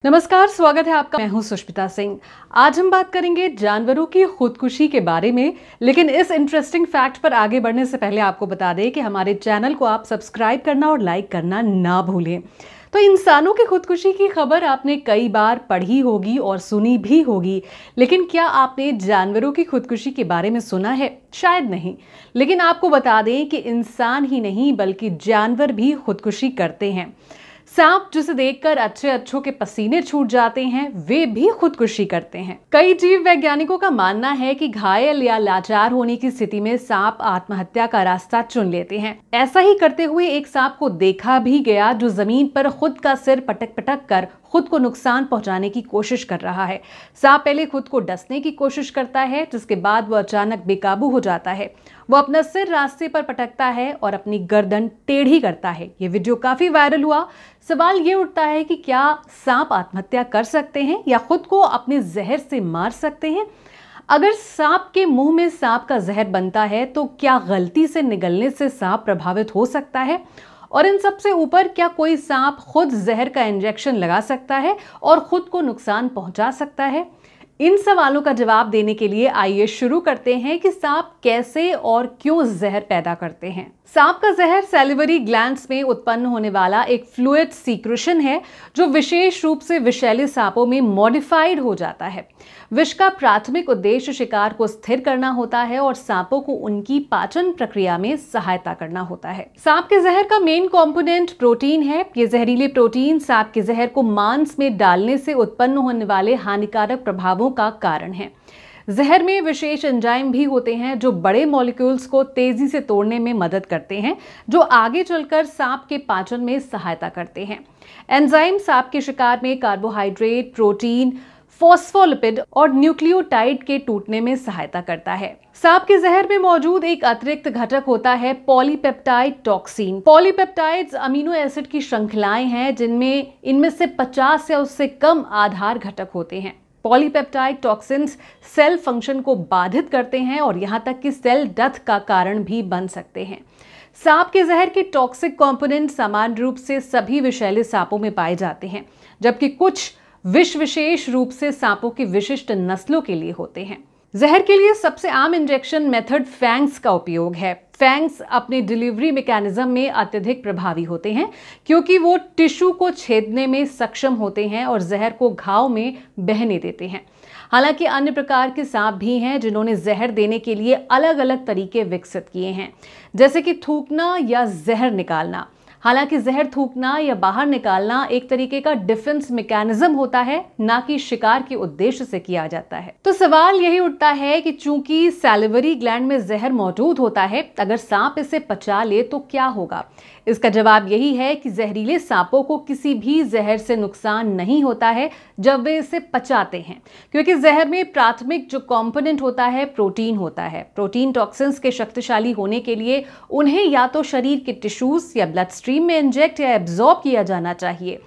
नमस्कार, स्वागत है आपका। मैं हूं सुष्मिता सिंह। आज हम बात करेंगे जानवरों की खुदकुशी के बारे में, लेकिन इस इंटरेस्टिंग फैक्ट पर आगे बढ़ने से पहले आपको बता दें कि हमारे चैनल को आप सब्सक्राइब करना और लाइक करना ना भूलें। तो इंसानों की खुदकुशी की खबर आपने कई बार पढ़ी होगी और सुनी भी होगी, लेकिन क्या आपने जानवरों की खुदकुशी के बारे में सुना है? शायद नहीं। लेकिन आपको बता दें कि इंसान ही नहीं बल्कि जानवर भी खुदकुशी करते हैं। सांप जिसे देखकर अच्छों के पसीने छूट जाते हैं, वे भी खुदकुशी करते हैं। कई जीव वैज्ञानिकों का मानना है कि घायल या लाचार होने की स्थिति में सांप आत्महत्या का रास्ता चुन लेते हैं। ऐसा ही करते हुए एक सांप को देखा भी गया जो जमीन पर खुद का सिर पटक पटक कर खुद को नुकसान पहुंचाने की कोशिश कर रहा है। सांप पहले खुद को डसने की कोशिश करता है, जिसके बाद वो अचानक बेकाबू हो जाता है। वो अपना सिर रास्ते पर पटकता है और अपनी गर्दन टेढ़ी करता है। ये वीडियो काफी वायरल हुआ। सवाल ये उठता है कि क्या सांप आत्महत्या कर सकते हैं या खुद को अपने जहर से मार सकते हैं? अगर सांप के मुंह में सांप का जहर बनता है तो क्या गलती से निगलने से सांप प्रभावित हो सकता है? और इन सबसे ऊपर, क्या कोई सांप खुद जहर का इंजेक्शन लगा सकता है और खुद को नुकसान पहुंचा सकता है? इन सवालों का जवाब देने के लिए आइए शुरू करते हैं कि सांप कैसे और क्यों जहर पैदा करते हैं। सांप का जहर सैलिवरी ग्लैंड्स में उत्पन्न होने वाला एक फ्लूइड सीक्रेशन है जो विशेष रूप से विषैले सांपों में मॉडिफाइड हो जाता है। विष का प्राथमिक उद्देश्य शिकार को स्थिर करना होता है और सांपों को उनकी पाचन प्रक्रिया में सहायता करना होता है। सांप के जहर का मेन कंपोनेंट प्रोटीन है। ये जहरीले प्रोटीन सांप के जहर को मांस में डालने से उत्पन्न होने वाले हानिकारक प्रभावों का कारण है। जहर में विशेष एंजाइम भी होते हैं जो बड़े मॉलिक्यूल्स को तेजी से तोड़ने में मदद करते हैं, जो आगे चलकर सांप के पाचन में सहायता करते हैं। एंजाइम सांप के शिकार में कार्बोहाइड्रेट, प्रोटीन, फॉस्फोलिपिड और न्यूक्लियोटाइड के टूटने में सहायता करता है। सांप के जहर में मौजूद एक अतिरिक्त घटक होता है polypeptide toxin. Polypeptides amino acid की श्रृंखलाएं हैं जिनमें इनमें से 50 या उससे कम आधार घटक होते हैं। पॉलीपेप्टाइड टॉक्सिन्स सेल फंक्शन को बाधित करते हैं और यहां तक कि सेल डेथ का कारण भी बन सकते हैं। सांप के जहर के टॉक्सिक कंपोनेंट सामान्य रूप से सभी विषैले सांपों में पाए जाते हैं, जबकि कुछ विष विशेष रूप से सांपों की विशिष्ट नस्लों के लिए होते हैं। जहर के लिए सबसे आम इंजेक्शन मेथड फैंग्स का उपयोग है। फैंग्स अपने डिलीवरी मैकेनिज्म में अत्यधिक प्रभावी होते हैं क्योंकि वो टिश्यू को छेदने में सक्षम होते हैं और जहर को घाव में बहने देते हैं। हालांकि अन्य प्रकार के सांप भी हैं जिन्होंने जहर देने के लिए अलग अलग तरीके विकसित किए हैं, जैसे कि थूकना या जहर निकालना। हालांकि जहर थूकना या बाहर निकालना एक तरीके का डिफेंस मैकेनिज्म होता है, ना कि शिकार के उद्देश्य से किया जाता है। तो सवाल यही उठता है कि चूंकि सैलिवरी ग्लैंड में जहर मौजूद होता है, अगर सांप इसे पचा ले तो क्या होगा? इसका जवाब यही है कि जहरीले सांपों को किसी भी जहर से नुकसान नहीं होता है जब वे इसे पचाते हैं, क्योंकि जहर में प्राथमिक जो कंपोनेंट होता है प्रोटीन होता है। प्रोटीन टॉक्सिन्स के शक्तिशाली होने के लिए उन्हें या तो शरीर के टिश्यूज या ब्लड स्ट्रीम में इंजेक्ट या एब्जॉर्ब किया जाना चाहिए।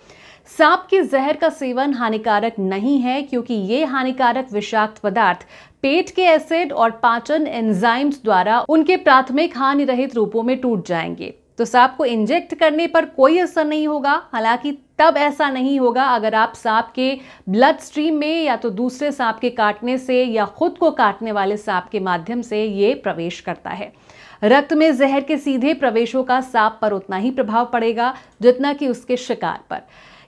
सांप के जहर का सेवन हानिकारक नहीं है क्योंकि ये हानिकारक विषाक्त पदार्थ पेट के एसिड और पाचन एंजाइम्स द्वारा उनके प्राथमिक हानि रहित रूपों में टूट जाएंगे। तो सांप को इंजेक्ट करने पर कोई असर नहीं होगा। हालांकि तब ऐसा नहीं होगा अगर आप सांप के ब्लड स्ट्रीम में या तो दूसरे सांप के काटने से या खुद को काटने वाले सांप के माध्यम से ये प्रवेश करता है। रक्त में जहर के सीधे प्रवेशों का सांप पर उतना ही प्रभाव पड़ेगा जितना कि उसके शिकार पर।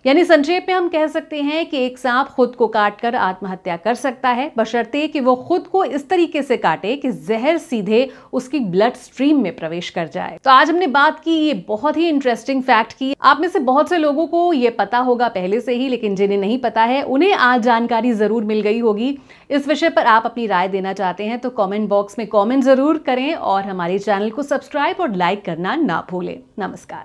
यानी संक्षेप में हम कह सकते हैं कि एक सांप खुद को काटकर आत्महत्या कर सकता है, बशर्ते कि वो खुद को इस तरीके से काटे कि जहर सीधे उसकी ब्लड स्ट्रीम में प्रवेश कर जाए। तो आज हमने बात की ये बहुत ही इंटरेस्टिंग फैक्ट की। आप में से बहुत से लोगों को ये पता होगा पहले से ही, लेकिन जिन्हें नहीं पता है उन्हें आज जानकारी जरूर मिल गई होगी। इस विषय पर आप अपनी राय देना चाहते हैं तो कॉमेंट बॉक्स में कॉमेंट जरूर करें और हमारे चैनल को सब्सक्राइब और लाइक करना ना भूलें। नमस्कार।